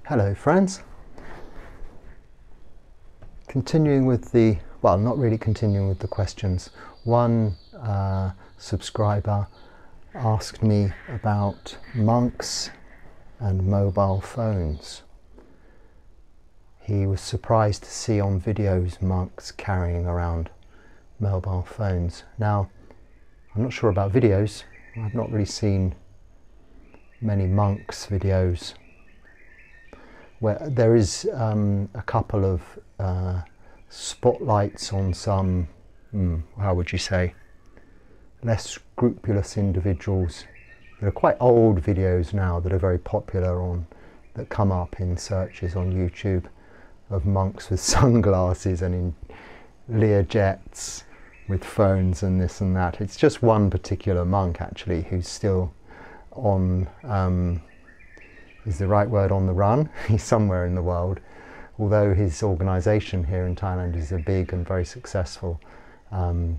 Hello friends. Continuing with the, well, not really continuing with the questions. One subscriber asked me about monks and mobile phones. He was surprised to see on videos monks carrying around mobile phones. Now, I'm not sure about videos. I've not really seen many monks' videos where there is a couple of spotlights on some, how would you say, less scrupulous individuals. There are quite old videos now that are very popular that come up in searches on YouTube of monks with sunglasses and in Learjets with phones and this and that. It's just one particular monk actually who's still on, is the right word, on the run. He's somewhere in the world, although his organisation here in Thailand is a big and very successful, would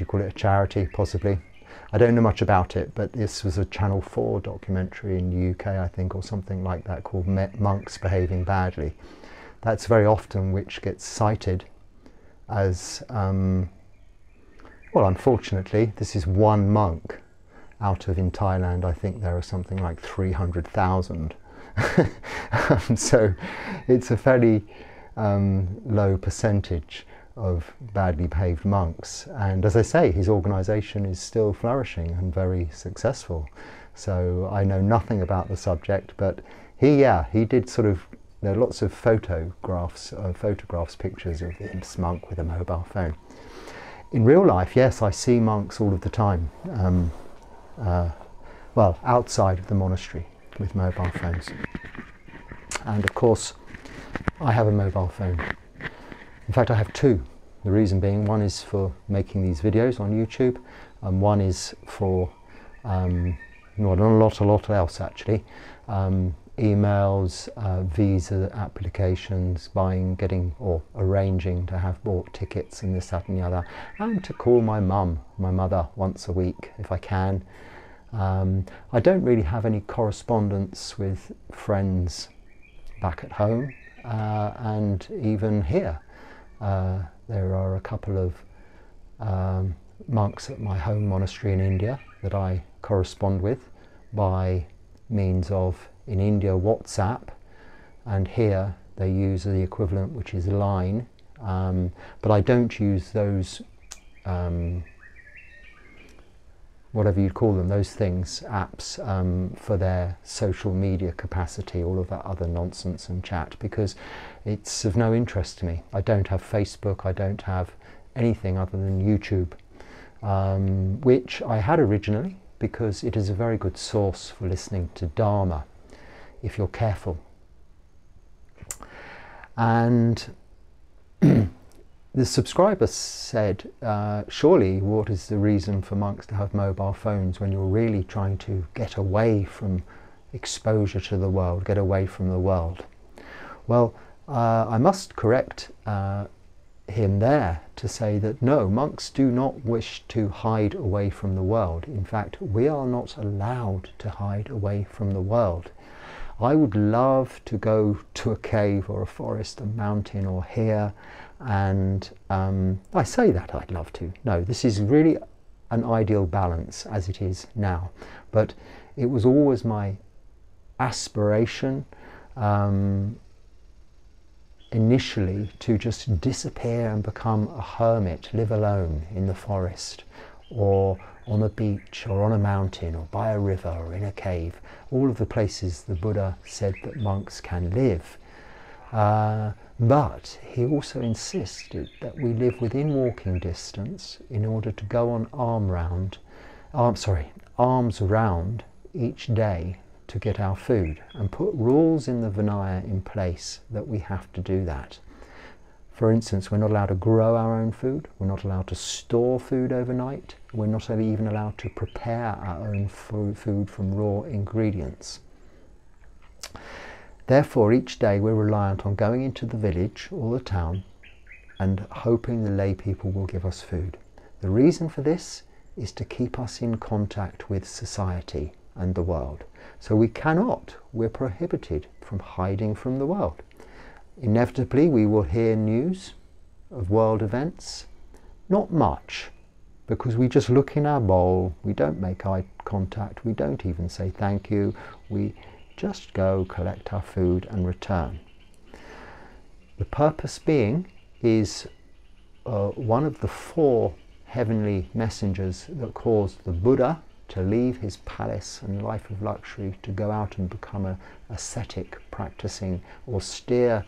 you call it a charity, possibly? I don't know much about it, but this was a Channel 4 documentary in the UK, I think, or something like that, called Monks Behaving Badly. That's very often which gets cited as, well, unfortunately, this is one monk out of, in Thailand, I think there are something like 300,000. So it's a fairly low percentage of badly behaved monks, and as I say, his organisation is still flourishing and very successful. So I know nothing about the subject, but he did sort of, there are lots of photographs, pictures of this monk with a mobile phone. In real life, yes, I see monks all of the time, well, outside of the monastery with mobile phones. And of course, I have a mobile phone. In fact, I have two. The reason being, one is for making these videos on YouTube, and one is for, well, not a lot else actually. Emails, visa applications, getting or arranging to have bought tickets and this, that and the other, and to call my mother once a week if I can. I don't really have any correspondence with friends back at home, and even here. There are a couple of monks at my home monastery in India that I correspond with by means of, in India, WhatsApp, and here they use the equivalent, which is Line, but I don't use those, whatever you'd call them, those things, apps, for their social media capacity, all of that other nonsense and chat, because it's of no interest to me. I don't have Facebook, I don't have anything other than YouTube, which I had originally because it is a very good source for listening to Dharma, if you're careful. And the subscriber said, surely what is the reason for monks to have mobile phones when you're really trying to get away from exposure to the world, get away from the world? Well, I must correct him there to say that no, monks do not wish to hide away from the world. In fact, we are not allowed to hide away from the world. I would love to go to a cave or a forest, a mountain or here, and I say that I'd love to. No, this is really an ideal balance as it is now. But it was always my aspiration initially to just disappear and become a hermit, live alone in the forest or on a beach or on a mountain or by a river or in a cave, all of the places the Buddha said that monks can live. But he also insisted that we live within walking distance in order to go on arms round each day to get our food, and put rules in the Vinaya in place that we have to do that. For instance, we're not allowed to grow our own food, we're not allowed to store food overnight, we're not even allowed to prepare our own food from raw ingredients. Therefore, each day we're reliant on going into the village or the town and hoping the lay people will give us food. The reason for this is to keep us in contact with society and the world. So we're prohibited from hiding from the world. Inevitably, we will hear news of world events. Not much, because we just look in our bowl, we don't make eye contact, we don't even say thank you, we just go collect our food and return. The purpose being is one of the 4 heavenly messengers that caused the Buddha to leave his palace and life of luxury to go out and become an ascetic, practicing austere,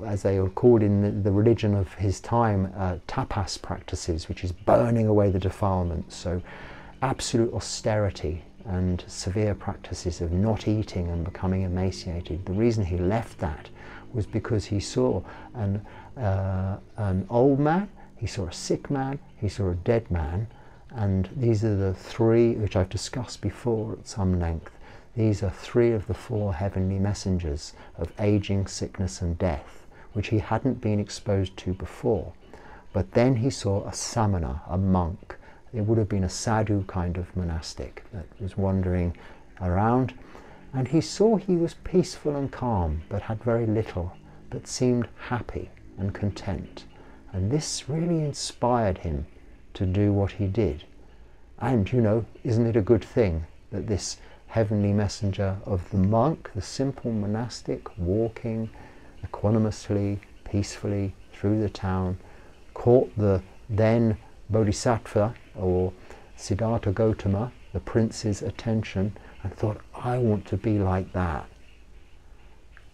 as they were called in the religion of his time, tapas practices, which is burning away the defilements. So absolute austerity and severe practices of not eating and becoming emaciated. The reason he left that was because he saw an old man, he saw a sick man, he saw a dead man, and these are the 3 which I've discussed before at some length. These are 3 of the 4 heavenly messengers of aging, sickness and death, which he hadn't been exposed to before. But then he saw a samana, a monk. It would have been a sadhu kind of monastic that was wandering around, and he saw he was peaceful and calm, but had very little, but seemed happy and content. And this really inspired him to do what he did. And, you know, isn't it a good thing that this heavenly messenger of the monk, the simple monastic, walking equanimously, peacefully through the town, caught the then Bodhisattva or Siddhartha Gautama, the prince's attention, and thought, I want to be like that.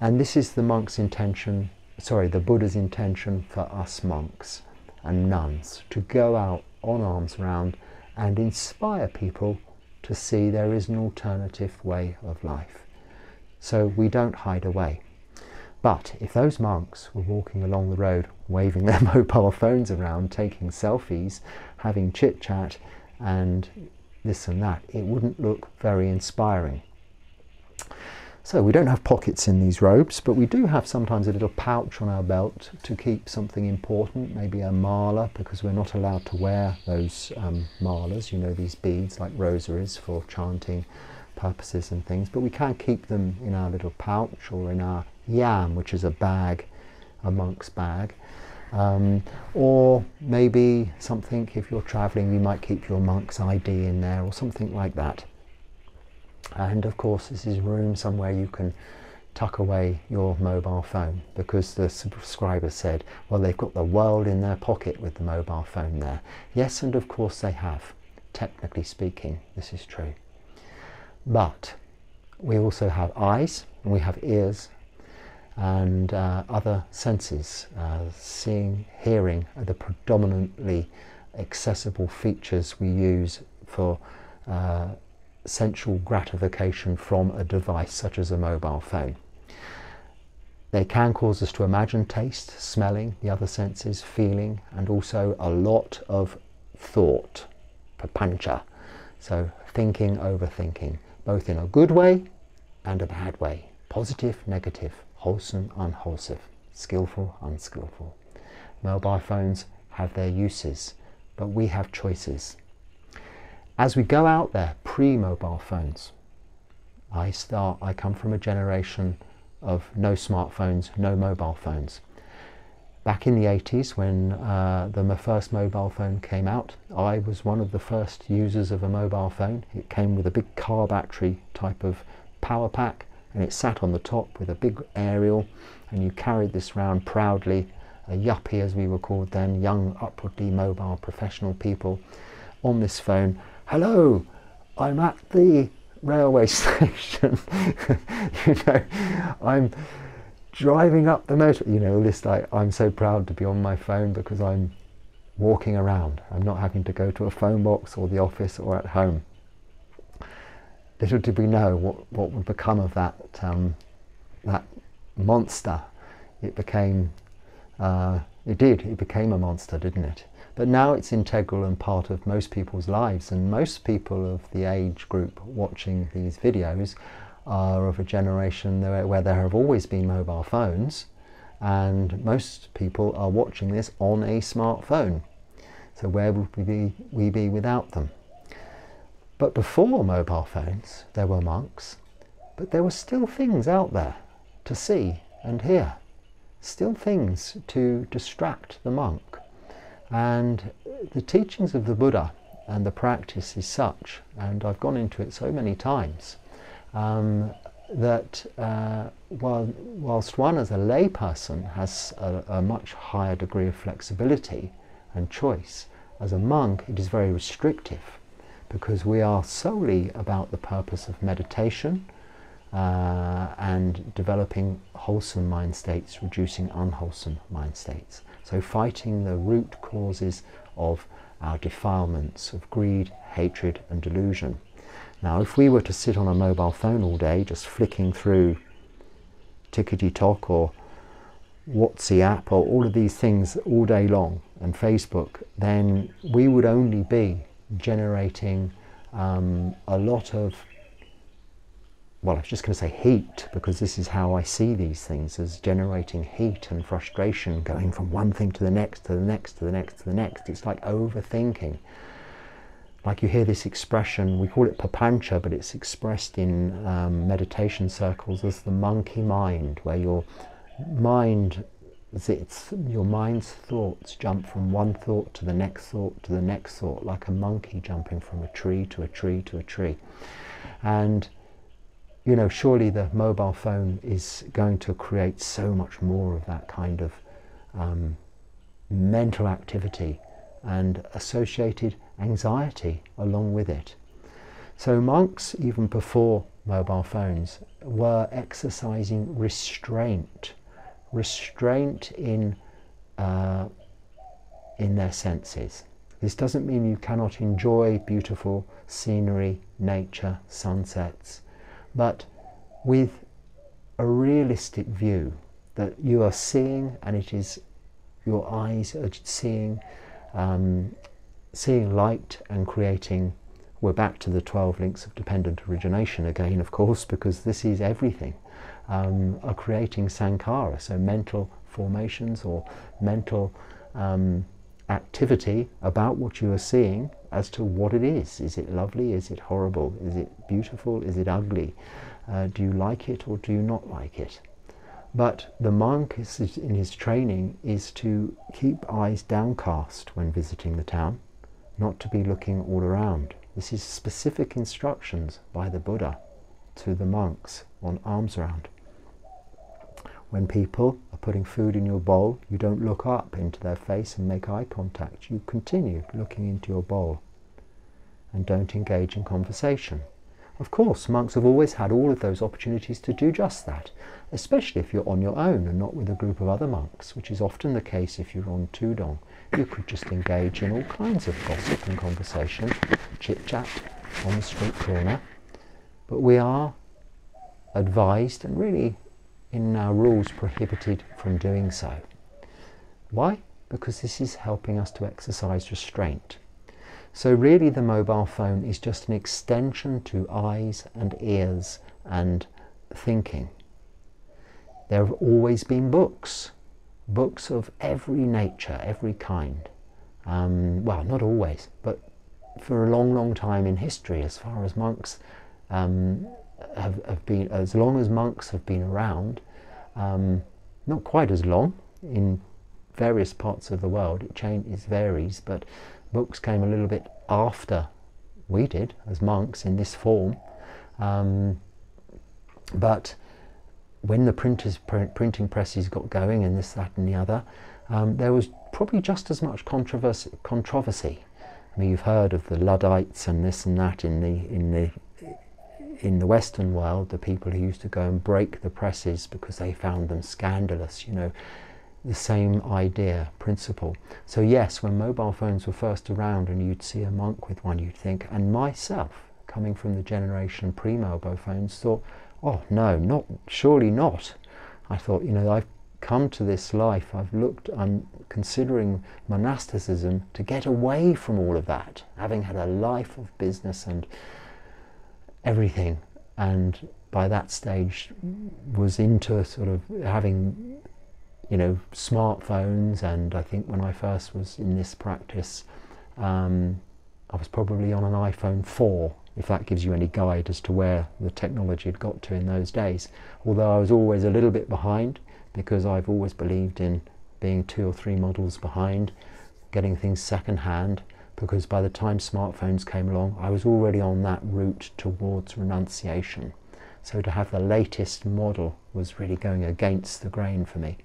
And this is the monk's intention, the Buddha's intention for us monks and nuns, to go out on alms round and inspire people to see there is an alternative way of life. So we don't hide away. But if those monks were walking along the road, waving their mobile phones around, taking selfies, having chit-chat and this and that, it wouldn't look very inspiring. So we don't have pockets in these robes, but we do have sometimes a little pouch on our belt to keep something important, maybe a mala, because we're not allowed to wear those malas, you know, these beads like rosaries for chanting purposes and things, but we can keep them in our little pouch or in our yam, which is a bag, a monk's bag. Or maybe something, if you're travelling, you might keep your monk's ID in there or something like that. And of course this is room somewhere you can tuck away your mobile phone, because the subscriber said, well, they've got the world in their pocket with the mobile phone there. Yes, and of course they have. Technically speaking, this is true. But we also have eyes and we have ears and other senses. Seeing, hearing are the predominantly accessible features we use for sensual gratification from a device such as a mobile phone. They can cause us to imagine taste, smelling, the other senses, feeling, and also a lot of thought, papancha. So thinking, overthinking, both in a good way and a bad way, positive, negative, wholesome, unwholesome, skillful, unskillful. Mobile phones have their uses, but we have choices. As we go out there, pre-mobile phones, I come from a generation of no smartphones, no mobile phones. Back in the 80s, when the first mobile phone came out, I was one of the first users of a mobile phone. It came with a big car battery type of power pack, and it sat on the top with a big aerial, and you carried this round proudly, a yuppie as we were called then, young upwardly mobile professional people on this phone. Hello, I'm at the railway station. You know, I'm driving up the motor, you know, this, like, I'm so proud to be on my phone because I'm walking around. I'm not having to go to a phone box or the office or at home. Little did we know what would become of that that monster. It became it became a monster, didn't it? But now it's integral and part of most people's lives, and most people of the age group watching these videos are of a generation where there have always been mobile phones, and most people are watching this on a smartphone. So where would we be without them? But before mobile phones, there were monks, but there were still things out there to see and hear, still things to distract the monk. And the teachings of the Buddha and the practice is such, and I've gone into it so many times, that whilst one as a layperson has a much higher degree of flexibility and choice, as a monk it is very restrictive, because we are solely about the purpose of meditation and developing wholesome mind states, reducing unwholesome mind states. So fighting the root causes of our defilements of greed, hatred and delusion. Now, if we were to sit on a mobile phone all day just flicking through TikTok or WhatsApp or all of these things all day long and Facebook, then we would only be generating a lot of, well, I was just going to say heat, because this is how I see these things, as generating heat and frustration, going from one thing to the next, to the next, to the next, to the next. It's like overthinking. Like you hear this expression, we call it papancha, but it's expressed in meditation circles as the monkey mind, where your mind, your mind's thoughts jump from one thought to the next thought to the next thought, like a monkey jumping from a tree to a tree to a tree. And you know, surely the mobile phone is going to create so much more of that kind of mental activity and associated anxiety along with it. So monks, even before mobile phones, were exercising restraint in their senses. This doesn't mean you cannot enjoy beautiful scenery, nature, sunsets, but with a realistic view that you are seeing, and it is your eyes are seeing light and creating. We're back to the 12 links of dependent origination again, of course, because this is everything, are creating sankhara, so mental formations or mental activity about what you are seeing as to what it is. Is it lovely? Is it horrible? Is it beautiful? Is it ugly? Do you like it or do you not like it? But the monk in his training is to keep eyes downcast when visiting the town, not to be looking all around. This is specific instructions by the Buddha to the monks on alms round. When people are putting food in your bowl, you don't look up into their face and make eye contact. You continue looking into your bowl and don't engage in conversation. Of course, monks have always had all of those opportunities to do just that, especially if you're on your own and not with a group of other monks, which is often the case if you're on Tudong. You could just engage in all kinds of gossip and conversation, chit-chat on the street corner. But we are advised, and really in our rules prohibited from doing so. Why? Because this is helping us to exercise restraint. So really the mobile phone is just an extension to eyes and ears and thinking. There have always been books of every nature, every kind. Well, not always, but for a long, long time in history, as far as monks have been, as long as monks have been around, not quite as long in various parts of the world, it varies, but books came a little bit after we did as monks in this form. But when the printing presses got going and this, that and the other, there was probably just as much controversy. I mean, you've heard of the Luddites and this and that in the Western world, the people who used to go and break the presses because they found them scandalous, you know, the same idea, principle. So yes, when mobile phones were first around and you'd see a monk with one, you'd think, and myself, coming from the generation pre-mobile phones, thought, oh no, surely not. I thought, you know, I've come to this life, I'm considering monasticism to get away from all of that, having had a life of business and everything, and by that stage was into sort of having, you know, smartphones. And I think when I first was in this practice, I was probably on an iPhone 4 if that gives you any guide as to where the technology had got to in those days. Although I was always a little bit behind, because I've always believed in being 2 or 3 models behind, getting things second hand, because by the time smartphones came along, I was already on that route towards renunciation. So to have the latest model was really going against the grain for me.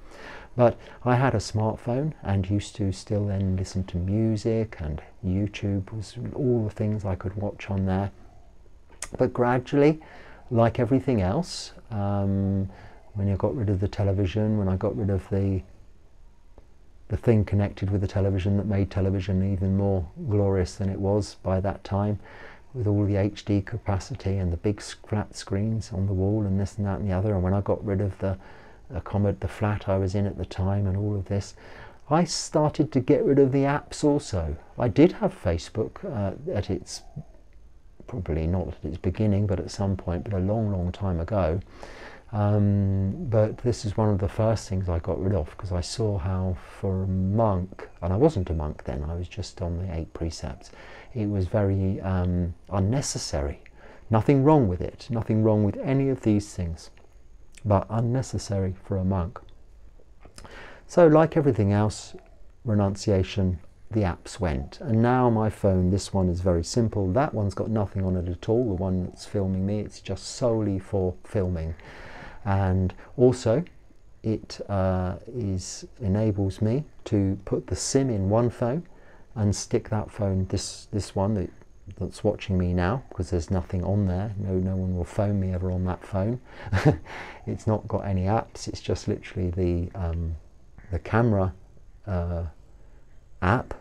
But I had a smartphone and used to still then listen to music, and YouTube was all the things I could watch on there. But gradually, like everything else, when I got rid of the television, when I got rid of the thing connected with the television that made television even more glorious than it was by that time, with all the HD capacity and the big flat screens on the wall and this and that and the other, and when I got rid of the flat I was in at the time and all of this, I started to get rid of the apps also. I did have Facebook at its, probably not at its beginning, but at some point, but a long time ago. But this is one of the first things I got rid of, because I saw how for a monk, and I wasn't a monk then, I was just on the 8 precepts, it was very unnecessary. Nothing wrong with it, nothing wrong with any of these things, but unnecessary for a monk. So like everything else, renunciation, the apps went. And now my phone, this one is very simple. That one's got nothing on it at all, the one that's filming me. It's just solely for filming. And also it enables me to put the SIM in one phone and stick that phone, this one that's watching me now, because there's nothing on there. No one will phone me ever on that phone. It's not got any apps. It's just literally the camera app,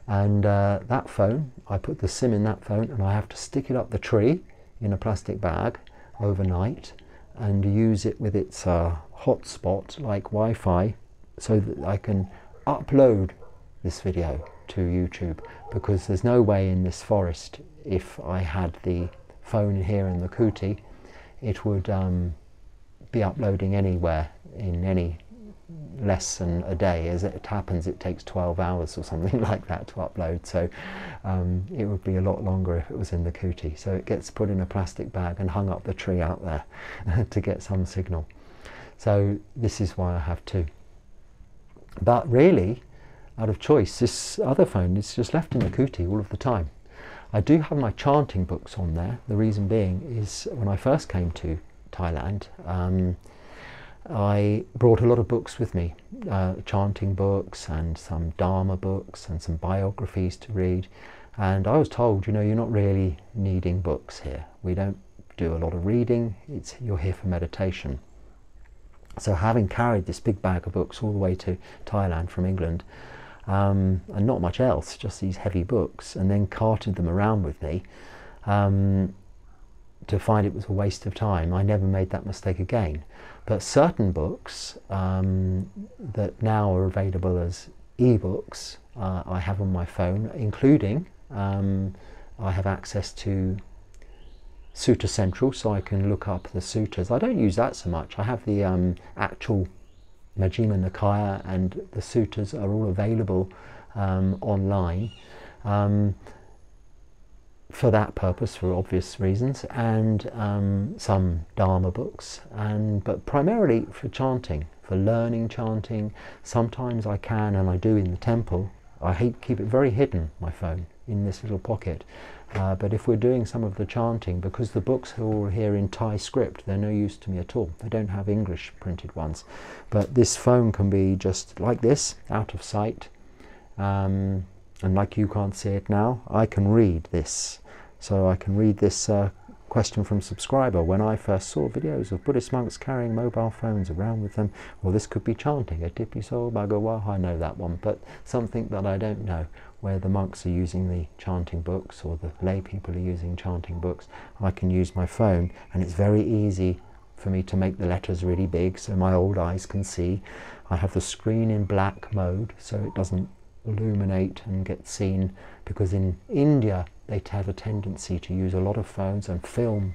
and that phone, I put the SIM in that phone, and I have to stick it up the tree in a plastic bag overnight and use it with its hotspot like Wi-Fi, so that I can upload this video to YouTube, because there's no way in this forest, if I had the phone here in the kuti, it would be uploading anywhere in any less than a day. As it happens, it takes 12 hours or something like that to upload, so it would be a lot longer if it was in the kuti. So it gets put in a plastic bag and hung up the tree out there to get some signal. So this is why I have 2. But really, out of choice, this other phone is just left in the kuti all of the time. I do have my chanting books on there. The reason being is when I first came to Thailand, I brought a lot of books with me, chanting books and some Dharma books and some biographies to read. And I was told, you know, you're not really needing books here. We don't do a lot of reading. You're here for meditation. So having carried this big bag of books all the way to Thailand from England, and not much else, just these heavy books, and then carted them around with me, to find it was a waste of time, I never made that mistake again. But certain books that now are available as e-books, I have on my phone, including I have access to Sutta Central, so I can look up the suttas. I don't use that so much. I have the actual Majjhima Nikaya, and the suttas are all available online for that purpose, for obvious reasons, and some Dharma books, but primarily for chanting, for learning chanting. Sometimes I can, and I do in the temple. I keep it very hidden, my phone, in this little pocket. But if we're doing some of the chanting, because the books are all here in Thai script, they're no use to me at all. They don't have English printed ones. But this phone can be just like this, out of sight. And like you can't see it now, I can read this. So I can read this question from subscriber. When I first saw videos of Buddhist monks carrying mobile phones around with them, well, this could be chanting, a Tipiso Bhagawa, I know that one, but something that I don't know, where the monks are using the chanting books or the lay people are using chanting books, I can use my phone, and it's very easy for me to make the letters really big so my old eyes can see. I have the screen in black mode so it doesn't illuminate and get seen, because in India they have a tendency to use a lot of phones and film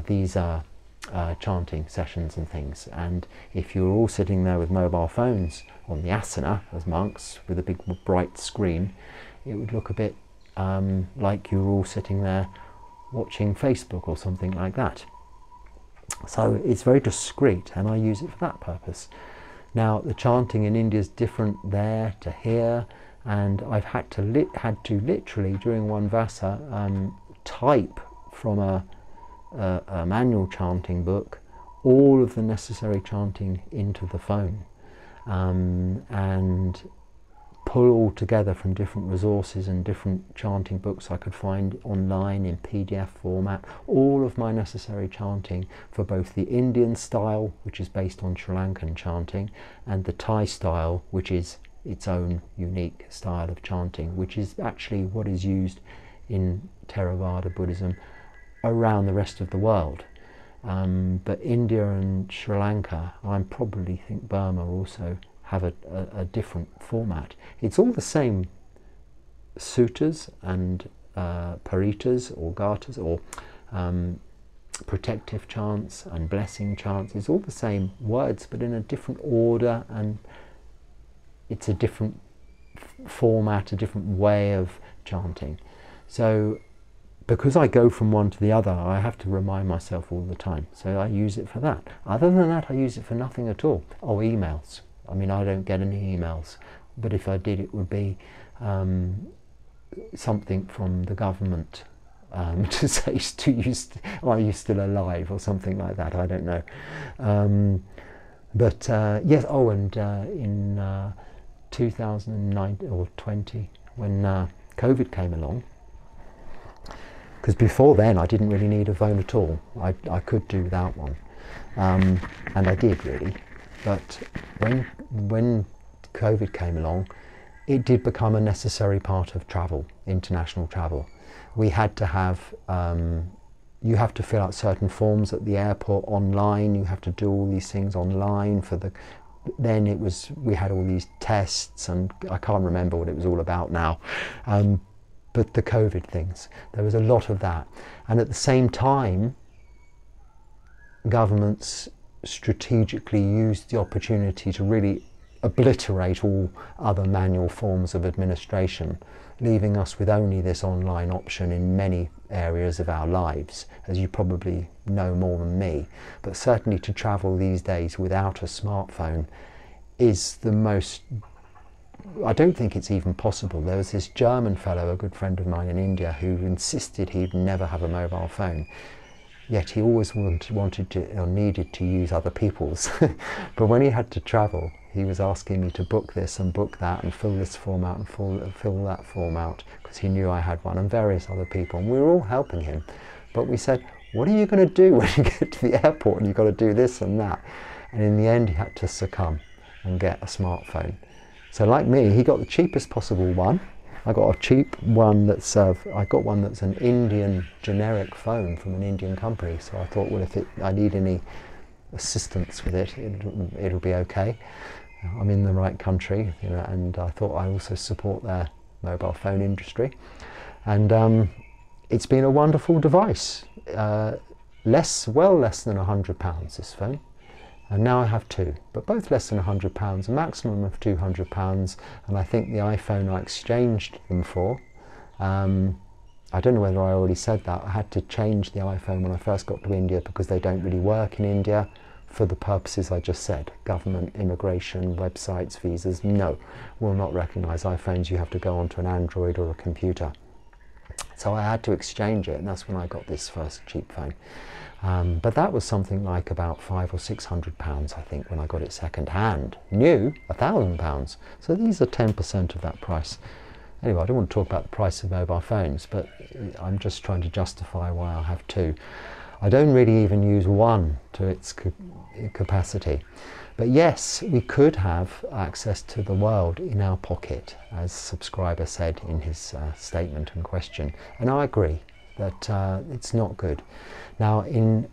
these chanting sessions and things, and if you're all sitting there with mobile phones on the asana as monks with a big bright screen, it would look a bit like you're all sitting there watching Facebook or something like that. So it's very discreet, and I use it for that purpose. Now the chanting in India is different there to here, and I've had to literally during one vasa type from a manual chanting book all of the necessary chanting into the phone, and pull all together from different resources and different chanting books I could find online in PDF format, all of my necessary chanting for both the Indian style, which is based on Sri Lankan chanting, and the Thai style, which is its own unique style of chanting, which is actually what is used in Theravada Buddhism around the rest of the world. But India and Sri Lanka, I probably think Burma also, have a different format. It's all the same suttas and paritas or gathas or protective chants and blessing chants. It's all the same words, but in a different order, and it's a different format, a different way of chanting. So because I go from one to the other, I have to remind myself all the time. So I use it for that. Other than that, I use it for nothing at all. Oh, emails. I mean, I don't get any emails, but if I did, it would be something from the government to say to you, are you still alive, or something like that. I don't know. But yes. Oh, and in 2009 or 20, when COVID came along, because before then I didn't really need a phone at all. I could do without one, and I did really. But when COVID came along, it did become a necessary part of travel, international travel. We had to have, you have to fill out certain forms at the airport online, you have to do all these things online for the, then it was, we had all these tests, and I can't remember what it was all about now, but the COVID things, there was a lot of that. And at the same time, governments strategically used the opportunity to really obliterate all other manual forms of administration, leaving us with only this online option in many areas of our lives, as you probably know more than me. But certainly to travel these days without a smartphone is the most, I don't think it's even possible. There was this German fellow, a good friend of mine in India, who insisted he'd never have a mobile phone. Yet he always wanted to, or needed to use other people's. But when he had to travel, he was asking me to book this and book that and fill this form out and fill that form out, because he knew I had one, and various other people. And we were all helping him. But we said, what are you going to do when you get to the airport and you've got to do this and that? And in the end, he had to succumb and get a smartphone. So like me, he got the cheapest possible one. I got a cheap one that's, I got one that's an Indian generic phone from an Indian company. So I thought, well, if I need any assistance with it, it'll be okay. I'm in the right country, you know, and I thought I also support their mobile phone industry. And it's been a wonderful device. Well less than £100, this phone. And now I have two, but both less than £100, a maximum of £200, and I think the iPhone I exchanged them for, I don't know whether I already said that, I had to change the iPhone when I first got to India because they don't really work in India for the purposes I just said. Government, immigration, websites, visas, no, will not recognise iPhones. You have to go onto an Android or a computer. So I had to exchange it, and that's when I got this first cheap phone. But that was something like about £500 or £600, I think, when I got it second hand. New, £1,000. So these are 10% of that price. Anyway, I don't want to talk about the price of mobile phones, but I'm just trying to justify why I have two. I don't really even use one to its capacity. But yes, we could have access to the world in our pocket, as subscriber said in his statement and question. And I agree that it's not good. Now,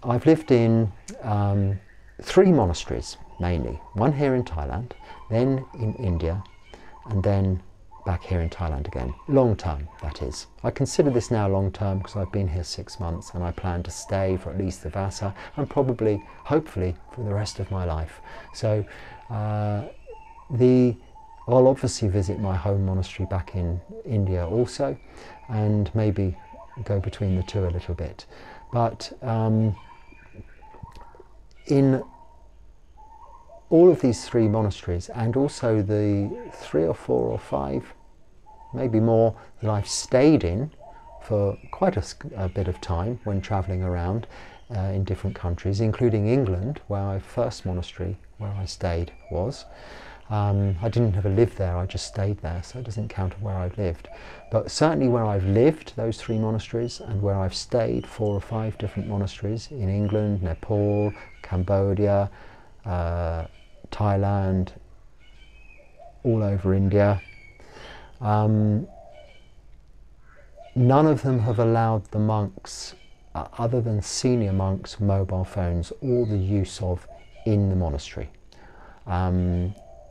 I've lived in 3 monasteries, mainly. One here in Thailand, then in India, and then back here in Thailand again. Long term, that is. I consider this now long term because I've been here 6 months, and I plan to stay for at least the Vasa, and probably, hopefully, for the rest of my life. So the I'll obviously visit my home monastery back in India also, and maybe go between the two a little bit. But in all of these 3 monasteries, and also the 3 or 4 or 5, maybe more, that I've stayed in for quite a bit of time when travelling around in different countries, including England, where my first monastery where I stayed was. I didn't ever live there, I just stayed there, so it doesn't count where I've lived. But certainly where I've lived, those 3 monasteries, and where I've stayed, 4 or 5 different monasteries in England, Nepal, Cambodia, Thailand, all over India. None of them have allowed the monks, other than senior monks, mobile phones or the use of in the monastery.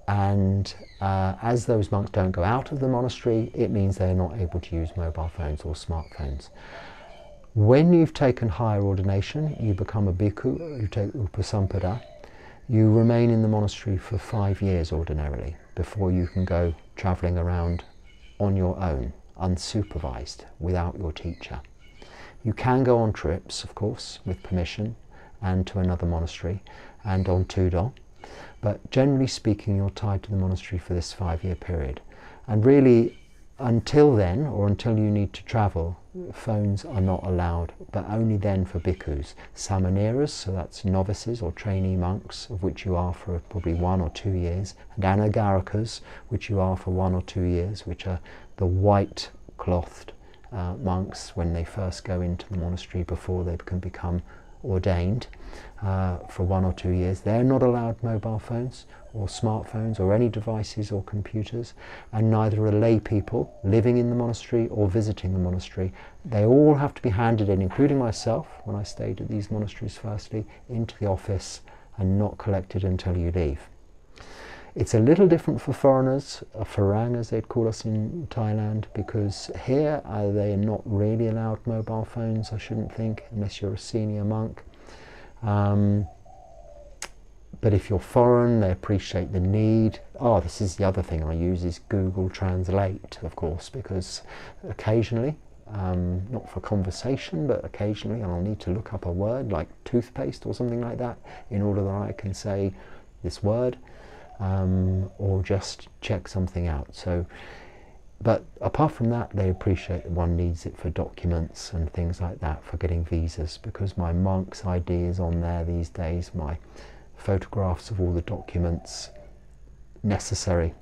As those monks don't go out of the monastery, it means they're not able to use mobile phones or smartphones. When you've taken higher ordination, you become a bhikkhu, you take upasampada, you remain in the monastery for 5 years ordinarily before you can go travelling around on your own, unsupervised, without your teacher. You can go on trips, of course, with permission, and to another monastery, and on tudong, but generally speaking, you're tied to the monastery for this 5-year period. And really, until then, or until you need to travel, phones are not allowed, but only then for bhikkhus. Samaneras, so that's novices or trainee monks, of which you are for probably 1 or 2 years, and anagarikas, which you are for 1 or 2 years, which are the white clothed monks when they first go into the monastery before they can become ordained, for 1 or 2 years. They're not allowed mobile phones or smartphones or any devices or computers, and neither are lay people living in the monastery or visiting the monastery. They all have to be handed in, including myself when I stayed at these monasteries firstly, into the office and not collected until you leave. It's a little different for foreigners, Phra Dan as they'd call us in Thailand, because here they are not really allowed mobile phones, I shouldn't think, unless you're a senior monk. But if you're foreign, they appreciate the need. Oh, this is the other thing I use, is Google Translate, of course, because occasionally, not for conversation, but occasionally I'll need to look up a word like toothpaste or something like that in order that I can say this word, or just check something out. So, but apart from that, they appreciate that one needs it for documents and things like that, for getting visas, because my monk's ID is on there these days, my photographs of all the documents necessary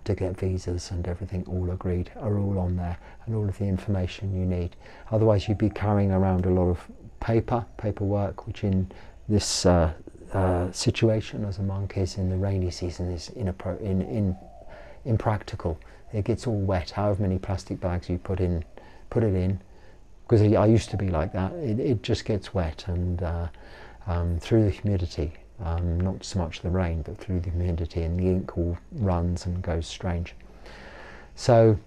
to get visas and everything, all agreed, are all on there, and all of the information you need. Otherwise you'd be carrying around a lot of paperwork, which in this situation as a monk is in the rainy season is impractical. It gets all wet. However many plastic bags you put it in, because I used to be like that, it just gets wet, and through the humidity, not so much the rain, but through the humidity, and the ink all runs and goes strange. So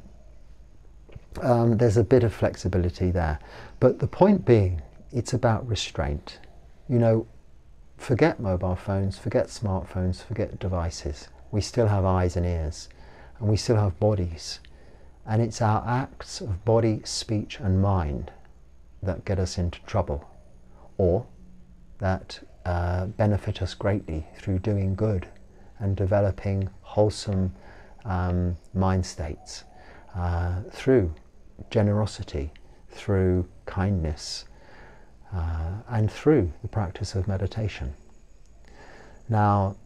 there's a bit of flexibility there. But the point being, it's about restraint. You know, forget mobile phones, forget smartphones, forget devices. We still have eyes and ears, and we still have bodies. And it's our acts of body, speech and mind that get us into trouble, or that benefit us greatly through doing good and developing wholesome mind states, through generosity, through kindness, and through the practice of meditation. Now,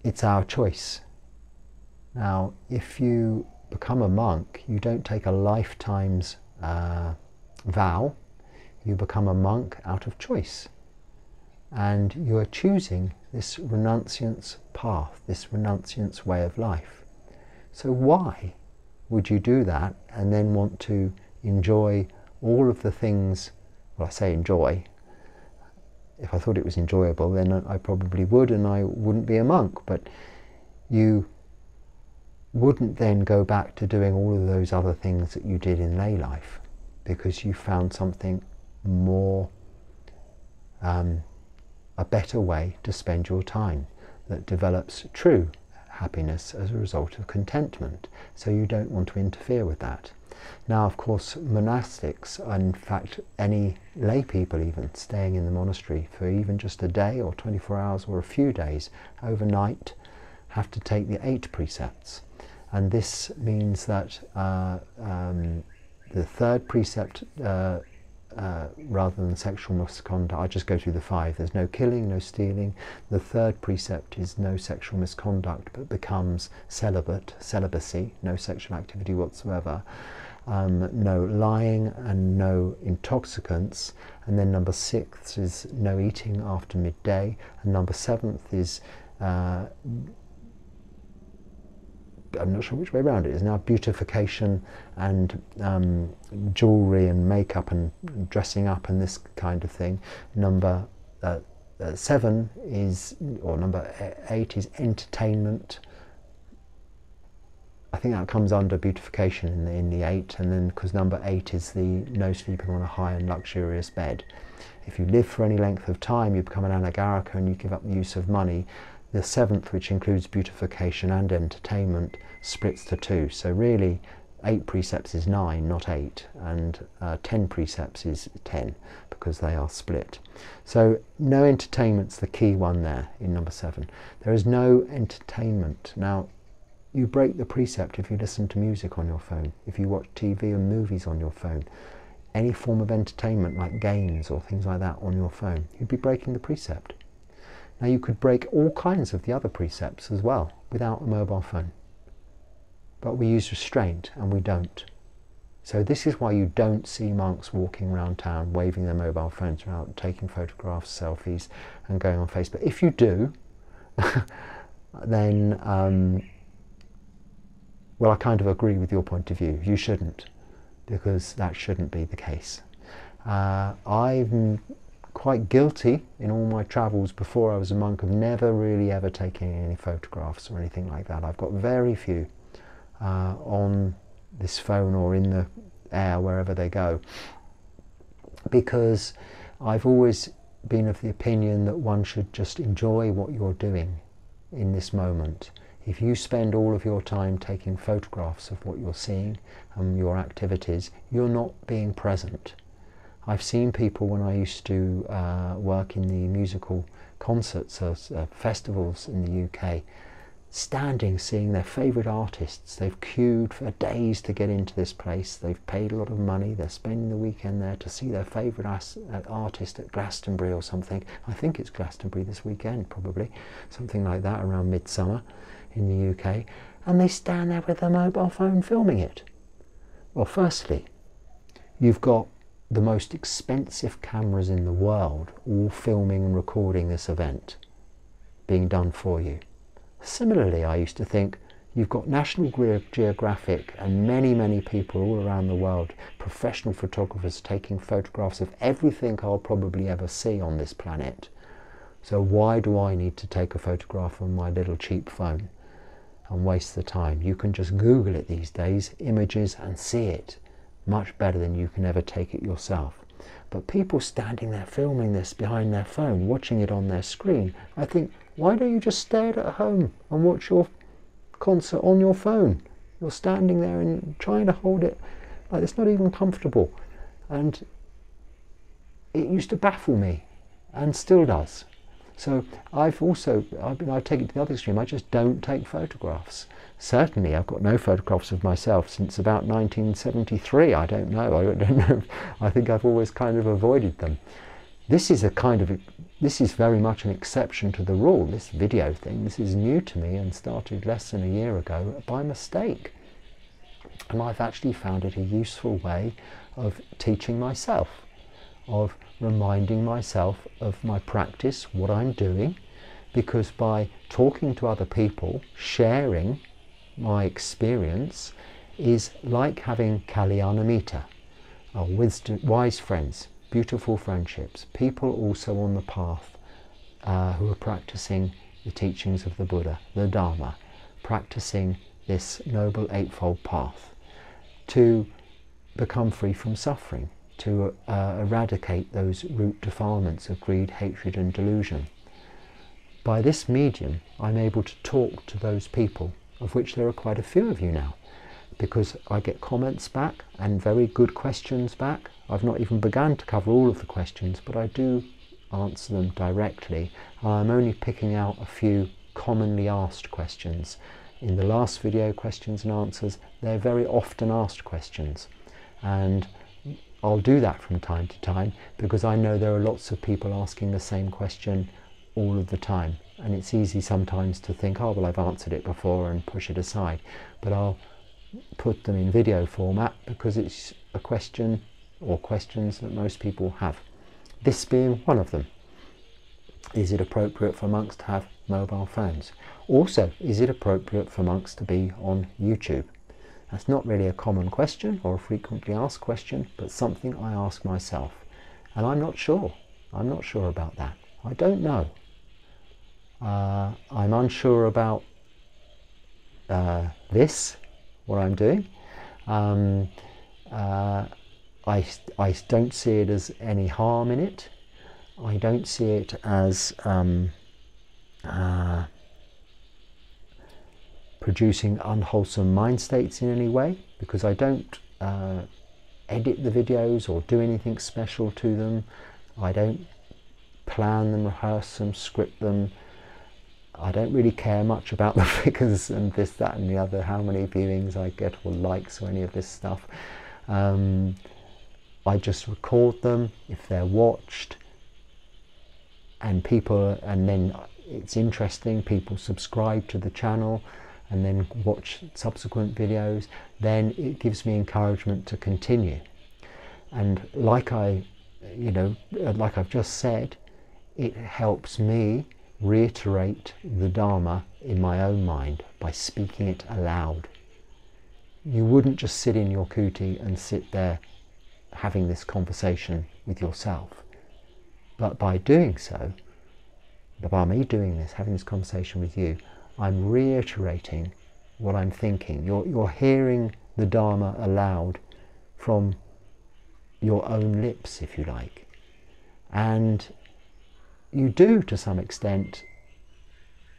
it's our choice. Now, if you become a monk, you don't take a lifetime's vow, you become a monk out of choice. And you are choosing this renunciance path, this renunciance way of life. So why would you do that and then want to enjoy all of the things? Well, I say enjoy. If I thought it was enjoyable, then I probably would, and I wouldn't be a monk. But you wouldn't then go back to doing all of those other things that you did in lay life, because you found something more, a better way to spend your time, that develops true happiness as a result of contentment. So you don't want to interfere with that. Now, of course, monastics, and in fact any lay people even, staying in the monastery for even just a day or 24 hours or a few days overnight, have to take the 8 precepts. And this means that the third precept, rather than sexual misconduct, I just go through the 5. There's no killing, no stealing. The third precept is no sexual misconduct, but becomes celibacy, no sexual activity whatsoever. No lying and no intoxicants. And then number 6 is no eating after midday. And number 7th is I'm not sure which way around it is now, beautification and jewellery and makeup and dressing up and this kind of thing. Number 7 is, or number 8 is entertainment. I think that comes under beautification in the 8, and then because number 8 is the no sleeping on a high and luxurious bed. If you live for any length of time, you become an anagarika and you give up the use of money. The 7th, which includes beautification and entertainment, splits to 2. So really 8 precepts is 9, not 8, and 10 precepts is 10, because they are split. So no entertainment's the key one there in number 7. There is no entertainment. Now, you break the precept if you listen to music on your phone, if you watch TV and movies on your phone, any form of entertainment like games or things like that on your phone, you'd be breaking the precept. Now, you could break all kinds of the other precepts as well without a mobile phone. But we use restraint and we don't. So this is why you don't see monks walking around town waving their mobile phones around, taking photographs, selfies and going on Facebook. If you do, then, well, I kind of agree with your point of view. You shouldn't, because that shouldn't be the case. I'm quite guilty in all my travels before I was a monk of never really ever taking any photographs or anything like that. I've got very few on this phone or in the air wherever they go, because I've always been of the opinion that one should just enjoy what you're doing in this moment. If you spend all of your time taking photographs of what you're seeing and your activities, you're not being present. I've seen people when I used to work in the musical concerts or festivals in the UK, standing, seeing their favourite artists. They've queued for days to get into this place. They've paid a lot of money. They're spending the weekend there to see their favourite artist at Glastonbury or something. I think it's Glastonbury this weekend, probably. Something like that, around midsummer in the UK. And they stand there with their mobile phone filming it. Well, firstly, you've got the most expensive cameras in the world all filming and recording this event being done for you. Similarly, I used to think you've got National Geographic and many people all around the world, professional photographers taking photographs of everything I'll probably ever see on this planet. So why do I need to take a photograph on my little cheap phone and waste the time? You can just Google it these days, images, and see it much better than you can ever take it yourself. But people standing there filming this behind their phone, watching it on their screen, I think, why don't you just stay at home and watch your concert on your phone? You're standing there and trying to hold it like it's not even comfortable. And it used to baffle me, and still does. So I've taken it to the other extreme. I just don't take photographs. Certainly I've got no photographs of myself since about 1973. I don't know. I think I've always kind of avoided them. This is very much an exception to the rule. This video thing, this is new to me and started less than a year ago by mistake. And I've actually found it a useful way of teaching myself, of reminding myself of my practice, what I'm doing, because by talking to other people, sharing my experience is like having kalyanamita, wise friends, beautiful friendships, people also on the path who are practicing the teachings of the Buddha, the Dharma, practicing this noble eightfold path to become free from suffering, to eradicate those root defilements of greed, hatred and delusion. by this medium, I'm able to talk to those people, of which there are quite a few of you now, because I get comments back and very good questions back. I've not even begun to cover all of the questions, but I do answer them directly. I'm only picking out a few commonly asked questions. In the last video, questions and answers, they're very often asked questions, and I'll do that from time to time because I know there are lots of people asking the same question all of the time, and it's easy sometimes to think, oh well, I've answered it before, and push it aside. But I'll put them in video format because it's a question or questions that most people have, this being one of them. Is it appropriate for monks to have mobile phones? Also, is it appropriate for monks to be on YouTube? That's not really a common question or a frequently asked question, but something I ask myself. And I'm not sure. I'm not sure about that. I don't know. I'm unsure about this, what I'm doing. I don't see it as any harm in it. I don't see it as producing unwholesome mind states in any way, because I don't edit the videos or do anything special to them. I don't plan them, rehearse them, script them. I don't really care much about the figures and this, that and the other, how many viewings I get or likes or any of this stuff. I just record them if they're watched, and then it's interesting, people subscribe to the channel and then watch subsequent videos, then it gives me encouragement to continue. And like I've just said, it helps me reiterate the Dharma in my own mind by speaking it aloud. You wouldn't just sit in your kuti and sit there having this conversation with yourself. But by doing so, by me doing this, having this conversation with you, I'm reiterating what I'm thinking. You're hearing the Dharma aloud from your own lips, if you like. And you do, to some extent,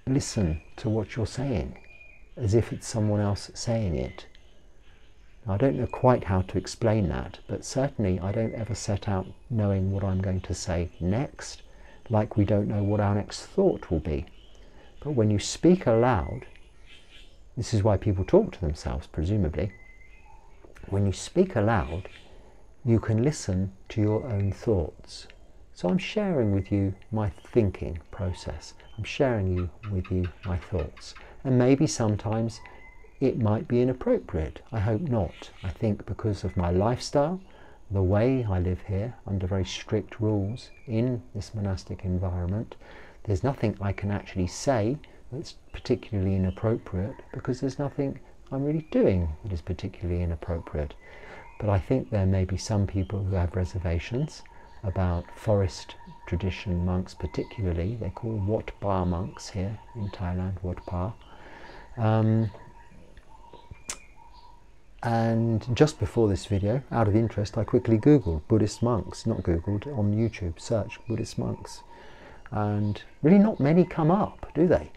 listen to what you're saying, as if it's someone else saying it. Now, I don't know quite how to explain that, but certainly I don't ever set out knowing what I'm going to say next, like we don't know what our next thought will be. But when you speak aloud, this is why people talk to themselves, presumably. When you speak aloud, you can listen to your own thoughts. So I'm sharing with you my thinking process. I'm sharing with you my thoughts. And maybe sometimes it might be inappropriate. I hope not. I think because of my lifestyle, the way I live here under very strict rules in this monastic environment, there's nothing I can actually say that's particularly inappropriate, because there's nothing I'm really doing that is particularly inappropriate. But I think there may be some people who have reservations about forest tradition monks, particularly. They're called Wat Pa monks here in Thailand, Wat Pa. And just before this video, out of interest, I quickly Googled Buddhist monks, not Googled, on YouTube, search Buddhist monks. And really not many come up, do they?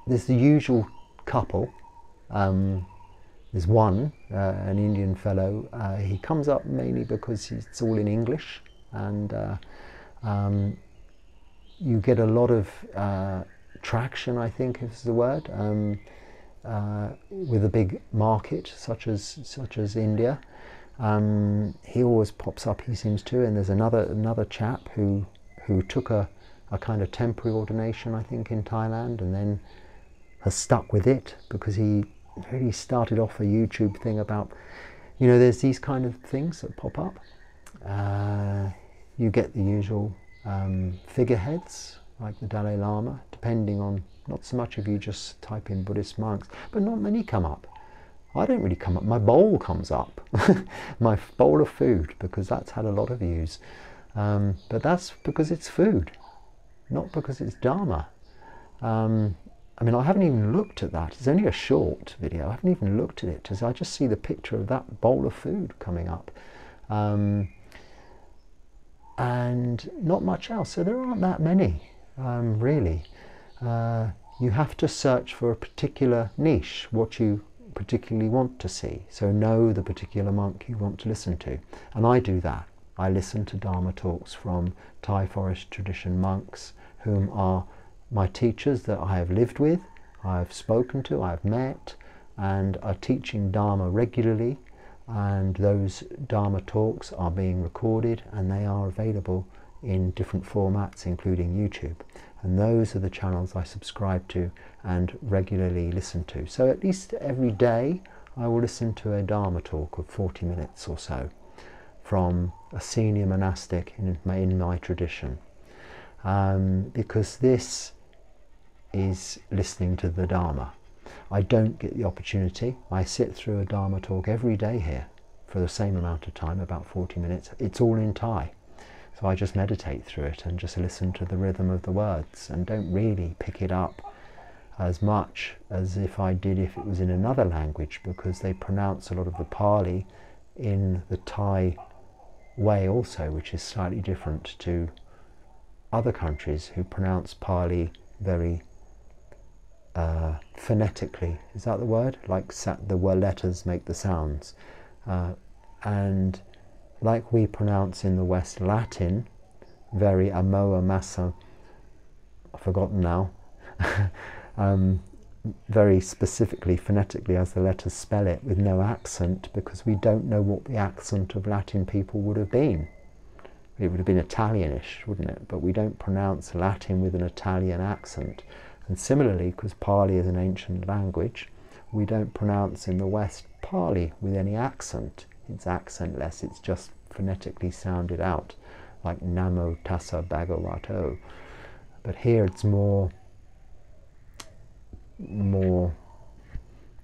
There's the usual couple. There's one, an Indian fellow. He comes up mainly because it's all in English, and you get a lot of traction, I think is the word, with a big market such as India. He always pops up, he seems to, and there's another chap who took a kind of temporary ordination, I think, in Thailand, and then has stuck with it because he really started off a YouTube thing about, there's these kind of things that pop up. You get the usual figureheads, like the Dalai Lama, depending on, not so much if you just type in Buddhist monks, but not many come up. I don't really come up. My bowl comes up, my bowl of food, because that's had a lot of views. But that's because it's food, not because it's Dharma. I mean, I haven't even looked at that. It's only a short video. I haven't even looked at it, because I just see the picture of that bowl of food coming up. And and not much else. So there aren't that many, really. You have to search for a particular niche, what you particularly want to see. So know the particular monk you want to listen to. And I do that. I listen to Dharma talks from Thai Forest tradition monks, whom are my teachers that I have lived with, I have spoken to, I have met, and are teaching Dharma regularly. And those Dharma talks are being recorded, and they are available in different formats, including YouTube. And those are the channels I subscribe to and regularly listen to. So at least every day I will listen to a Dharma talk of 40 minutes or so from a senior monastic in my tradition. Because this is listening to the Dharma. I don't get the opportunity. I sit through a Dharma talk every day here for the same amount of time, about 40 minutes. It's all in Thai. So I just meditate through it and just listen to the rhythm of the words and don't really pick it up as much as if I did if it was in another language, because they pronounce a lot of the Pali in the Thai way also, which is slightly different to other countries who pronounce Pali very phonetically. Is that the word? Like the letters make the sounds. And like we pronounce in the West Latin, very amoa massa, I've forgotten now, very specifically, phonetically, as the letters spell it, with no accent, because we don't know what the accent of Latin people would have been. It would have been Italianish, wouldn't it? But we don't pronounce Latin with an Italian accent. And similarly, because Pali is an ancient language, we don't pronounce in the West Pali with any accent. It's accentless, it's just phonetically sounded out, like Namo Tassa Bhagavato. But here it's more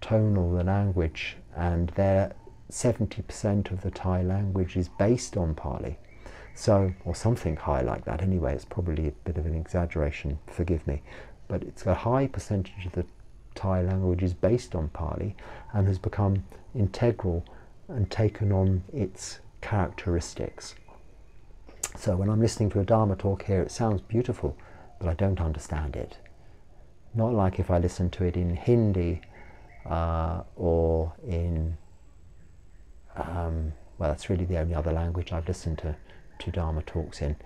tonal, the language, and 70% of the Thai language is based on Pali. So, or something high like that anyway, it's probably a bit of an exaggeration, forgive me. But it's a high percentage of the Thai language is based on Pali and has become integral and taken on its characteristics. So when I'm listening to a Dharma talk here, it sounds beautiful, but I don't understand it. Not like if I listen to it in Hindi or in, well, that's really the only other language I've listened to Dharma talks in.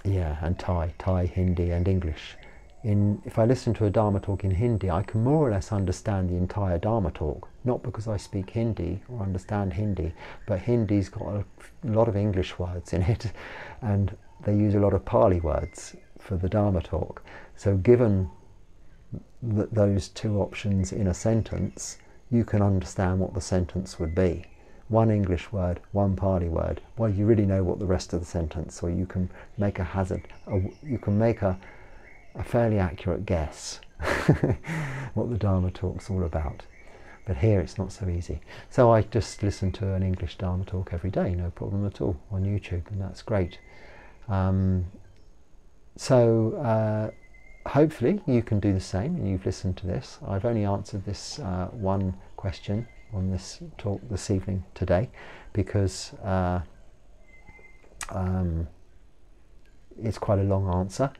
Yeah, and Thai, Hindi and English. If I listen to a Dharma talk in Hindi, I can more or less understand the entire Dharma talk, not because I speak Hindi or understand Hindi, but Hindi's got a lot of English words in it, and they use a lot of Pali words for the Dharma talk. So given those two options in a sentence, you can understand what the sentence would be. One English word, one Pali word. Well, you really know what the rest of the sentence, or you can make a fairly accurate guess what the Dharma talk's all about. But here it's not so easy. So I just listen to an English Dharma talk every day, no problem at all, on YouTube, and that's great. Hopefully you can do the same, and you've listened to this. I've only answered this one question on this talk this evening today, because it's quite a long answer.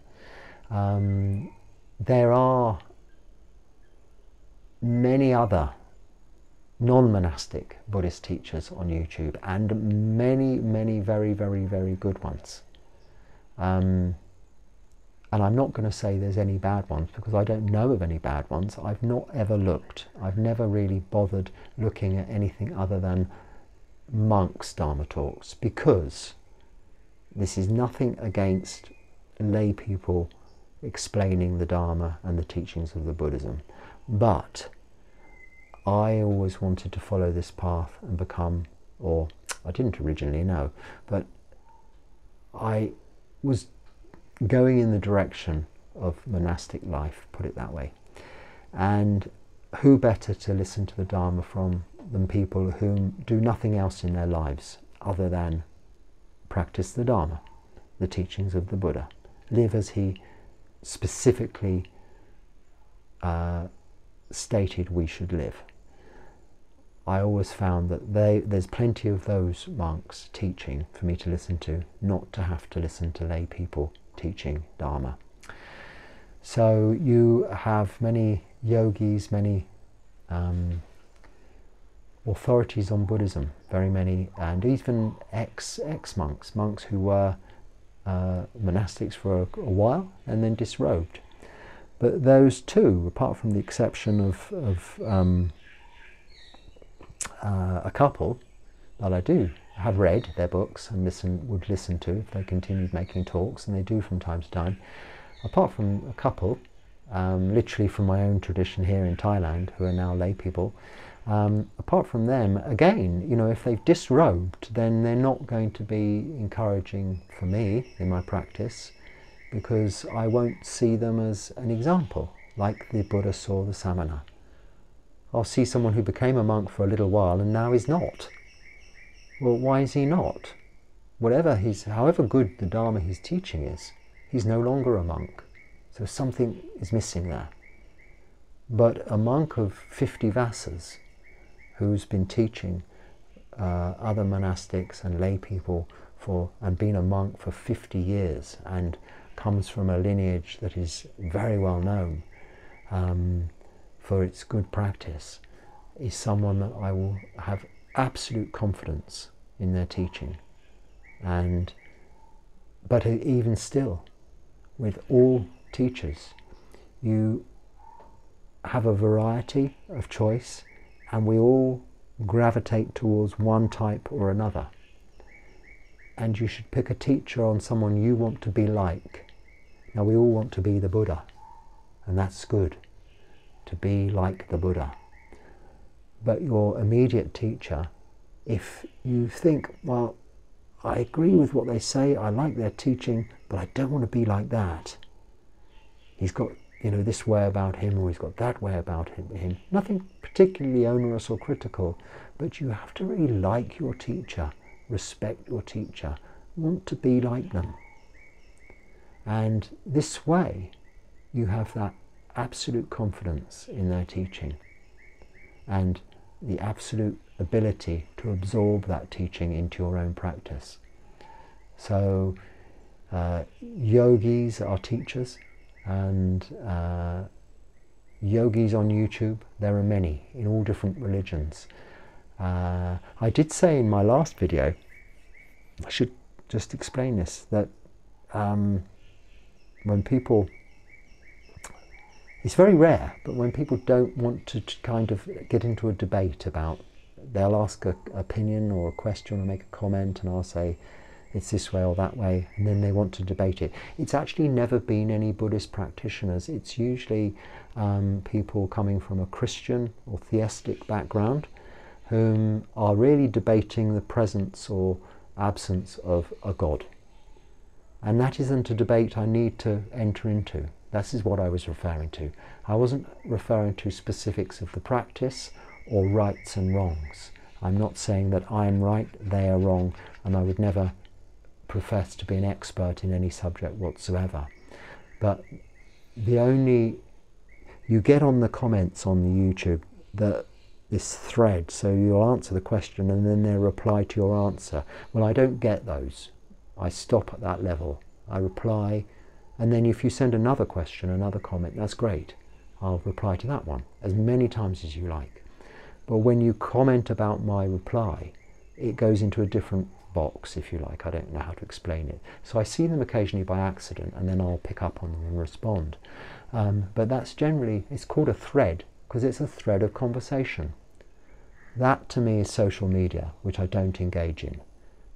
There are many other non-monastic Buddhist teachers on YouTube, and many very, very, very good ones. And I'm not going to say there's any bad ones, because I don't know of any bad ones. I've not ever looked. I've never really bothered looking at anything other than monks' Dharma talks, because this is nothing against lay people explaining the Dharma and the teachings of the Buddhism. But I always wanted to follow this path and become, or I didn't originally know, but I was going in the direction of monastic life, put it that way. And who better to listen to the Dharma from than people who do nothing else in their lives other than practice the Dharma, the teachings of the Buddha, live as he specifically stated we should live. I always found that there's plenty of those monks teaching for me to listen to, not to have to listen to lay people teaching Dharma. So you have many yogis, many authorities on Buddhism, very many, and even ex-monks, monks who were monastics for a while and then disrobed. But those two, apart from the exception of a couple that I do have read their books and would listen to if they continued making talks, and they do from time to time, apart from a couple, literally from my own tradition here in Thailand, who are now lay people, apart from them, again, you know, if they've disrobed, then they're not going to be encouraging for me in my practice, because I won't see them as an example, like the Buddha saw the Samana. I'll see someone who became a monk for a little while and now is not. Well, why is he not? However good the Dharma he's teaching is, he's no longer a monk. So something is missing there. But a monk of 50 vassas, who's been teaching other monastics and lay people and been a monk for 50 years and comes from a lineage that is very well known for its good practice, is someone that I will have absolute confidence in their teaching. But even still, with all teachers, you have a variety of choice, and we all gravitate towards one type or another. And you should pick a teacher on someone you want to be like. Now, we all want to be the Buddha, and that's good, to be like the Buddha. But your immediate teacher, if you think, well, I agree with what they say, I like their teaching, but I don't want to be like that. He's got, you know, this way about him, or he's got that way about him. Nothing particularly onerous or critical, but you have to really like your teacher, respect your teacher, want to be like them. And this way, you have that absolute confidence in their teaching and the absolute ability to absorb that teaching into your own practice. So yogis are teachers, and yogis on YouTube, there are many in all different religions. I did say in my last video, I should just explain this, that when people, it's very rare, but when people don't want to kind of get into a debate about, they'll ask an opinion or a question or make a comment, and I'll say it's this way or that way, and then they want to debate it. It's actually never been any Buddhist practitioners. It's usually people coming from a Christian or theistic background whom are really debating the presence or absence of a God. And that isn't a debate I need to enter into. This is what I was referring to. I wasn't referring to specifics of the practice or rights and wrongs. I'm not saying that I'm right, they are wrong, and I would never profess to be an expert in any subject whatsoever. But you get on the comments on the YouTube this thread, so you'll answer the question and then they'll reply to your answer. Well, I don't get those. I stop at that level. I reply, and then if you send another question, another comment, that's great. I'll reply to that one as many times as you like. But when you comment about my reply, it goes into a different box, if you like. I don't know how to explain it. So I see them occasionally by accident, and then I'll pick up on them and respond. But that's generally, it's called a thread, because it's a thread of conversation. That to me is social media, which I don't engage in.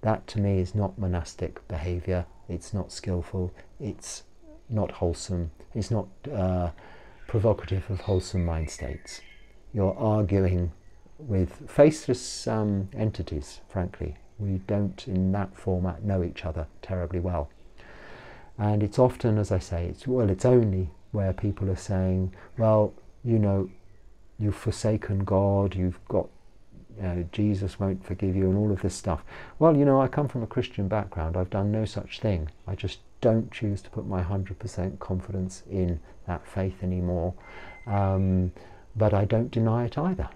That to me is not monastic behaviour, it's not skillful, it's not wholesome, it's not provocative of wholesome mind states. You're arguing with faceless entities, frankly. We don't, in that format, know each other terribly well. And it's often, as I say, it's only where people are saying, well, you know, you've forsaken God, you've got, Jesus won't forgive you, and all of this stuff. Well, you know, I come from a Christian background. I've done no such thing. I just don't choose to put my 100% confidence in that faith anymore. But I don't deny it either.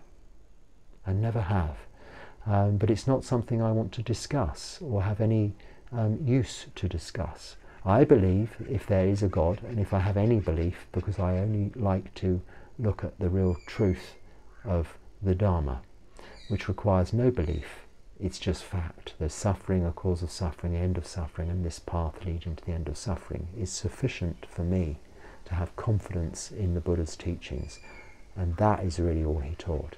and never have. But it's not something I want to discuss or have any use to discuss. I believe if there is a God, and if I have any belief, because I only like to look at the real truth of the Dharma, which requires no belief, it's just fact. There's suffering, a cause of suffering, the end of suffering, and this path leading to the end of suffering is sufficient for me to have confidence in the Buddha's teachings, and that is really all he taught.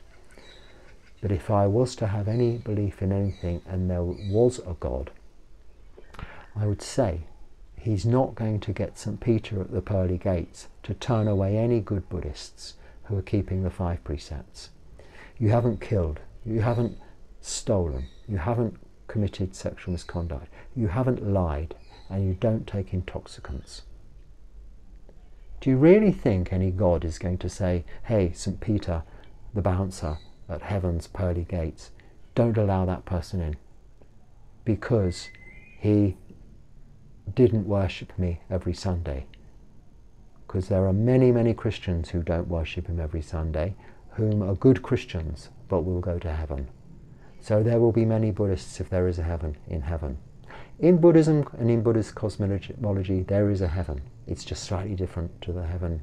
But if I was to have any belief in anything and there was a God, I would say he's not going to get St. Peter at the pearly gates to turn away any good Buddhists who are keeping the 5 precepts. You haven't killed, you haven't stolen, you haven't committed sexual misconduct, you haven't lied, and you don't take intoxicants. Do you really think any God is going to say, hey, St. Peter, the bouncer at heaven's pearly gates, don't allow that person in because he didn't worship me every Sunday? Because there are many, many Christians who don't worship him every Sunday, whom are good Christians, but will go to heaven. So there will be many Buddhists if there is a heaven in heaven. In Buddhism and in Buddhist cosmology, there is a heaven. It's just slightly different to the heaven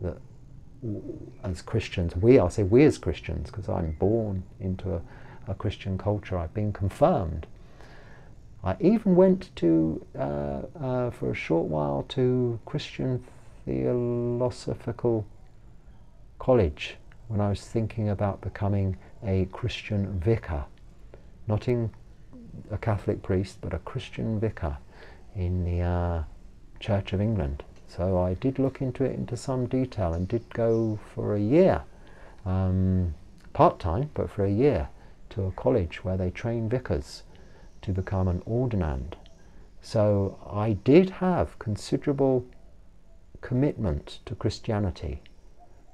that, as Christians, I'll say we as Christians, because I'm born into a Christian culture, I've been confirmed. I even went to, for a short while, to Christian Theosophical College when I was thinking about becoming a Christian vicar. Not in a Catholic priest, but a Christian vicar in the Church of England. So I did look into it into some detail and did go for a year, part-time, but for a year, to a college where they train vicars to become an Ordained. So I did have considerable commitment to Christianity,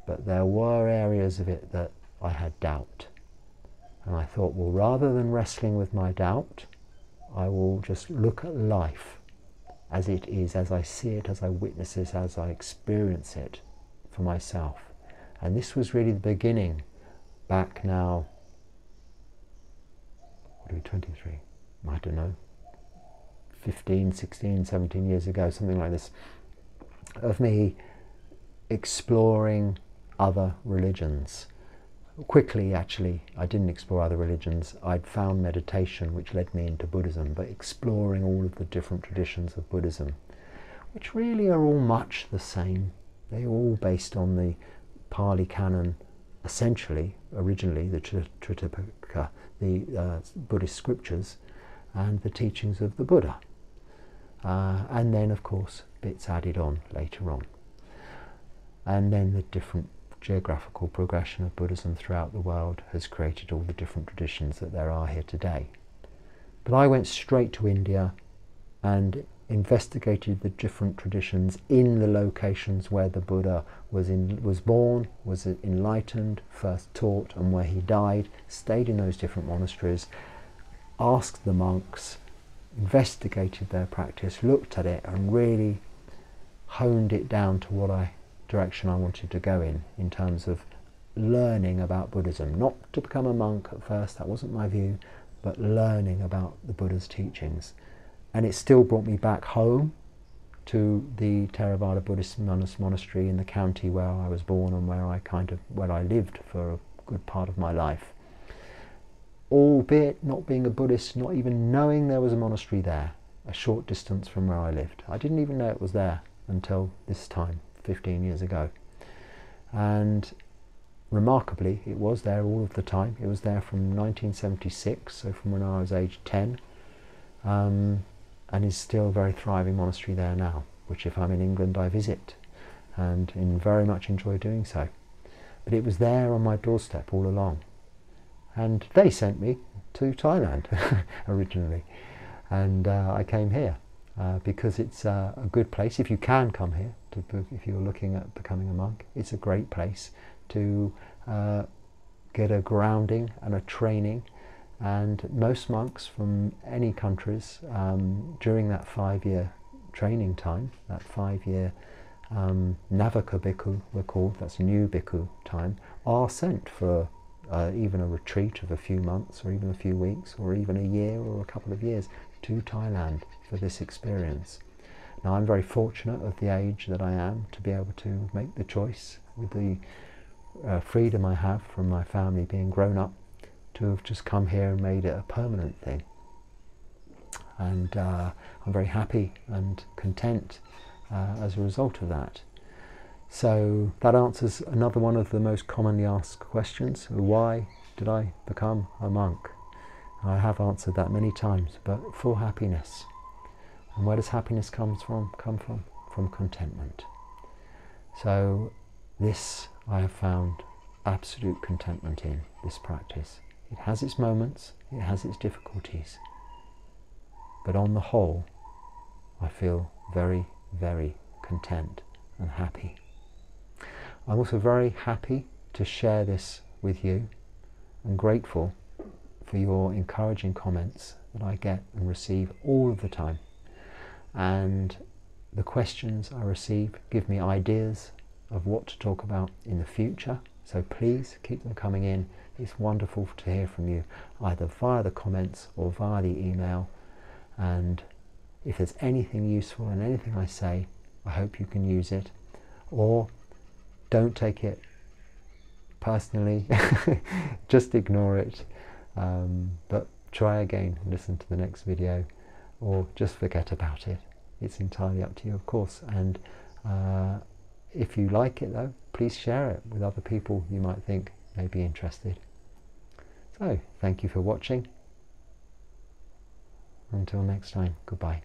but there were areas of it that I had doubt. And I thought, well, rather than wrestling with my doubt, I will just look at life as it is, as I see it, as I witness it, as I experience it for myself. And this was really the beginning, back now, what are we, 23? I don't know, 15, 16, 17 years ago, something like this, of me exploring other religions. Quickly, actually, I didn't explore other religions. I'd found meditation, which led me into Buddhism, but exploring all of the different traditions of Buddhism, which really are all much the same. They're all based on the Pali Canon, essentially, originally, the Tripitaka, the Buddhist scriptures, and the teachings of the Buddha. And then, of course, bits added on later on. And then the different geographical progression of Buddhism throughout the world has created all the different traditions that there are here today. But I went straight to India and investigated the different traditions in the locations where the Buddha was born, was enlightened, first taught, and where he died, stayed in those different monasteries, asked the monks, investigated their practice, looked at it, and really honed it down to what direction I wanted to go in terms of learning about Buddhism. Not to become a monk at first, that wasn't my view, but learning about the Buddha's teachings. And it still brought me back home to the Theravada Buddhist Monastery in the county where I was born and where I lived for a good part of my life. Albeit not being a Buddhist, not even knowing there was a monastery there, a short distance from where I lived. I didn't even know it was there until this time, 15 years ago. And remarkably, it was there all of the time. It was there from 1976, so from when I was age 10, and is still a very thriving monastery there now, which if I'm in England I visit, and very much enjoy doing so. But it was there on my doorstep all along. And they sent me to Thailand originally, and I came here because it's a good place. If you can come here, if you're looking at becoming a monk, it's a great place to get a grounding and a training. And most monks from any countries during that 5-year training time, that 5-year Navaka Bhikkhu we're called, that's new Bhikkhu time, are sent for even a retreat of a few months or even a few weeks or even a year or a couple of years to Thailand for this experience. Now, I'm very fortunate at the age that I am to be able to make the choice with the freedom I have from my family being grown up to have just come here and made it a permanent thing. And I'm very happy and content as a result of that. So that answers another one of the most commonly asked questions: why did I become a monk? I have answered that many times, but for happiness. And where does happiness come from? From contentment. So this I have found absolute contentment in this practice. It has its moments, it has its difficulties, but on the whole I feel very, very content and happy. I'm also very happy to share this with you and grateful for your encouraging comments that I get and receive all of the time. And the questions I receive give me ideas of what to talk about in the future. So please keep them coming in. It's wonderful to hear from you, either via the comments or via the email. And if there's anything useful in anything I say, I hope you can use it. Or don't take it personally, just ignore it. But try again, listen to the next video, or just forget about it. It's entirely up to you, of course. And if you like it though, please share it with other people you might think may be interested. So, thank you for watching. Until next time, goodbye.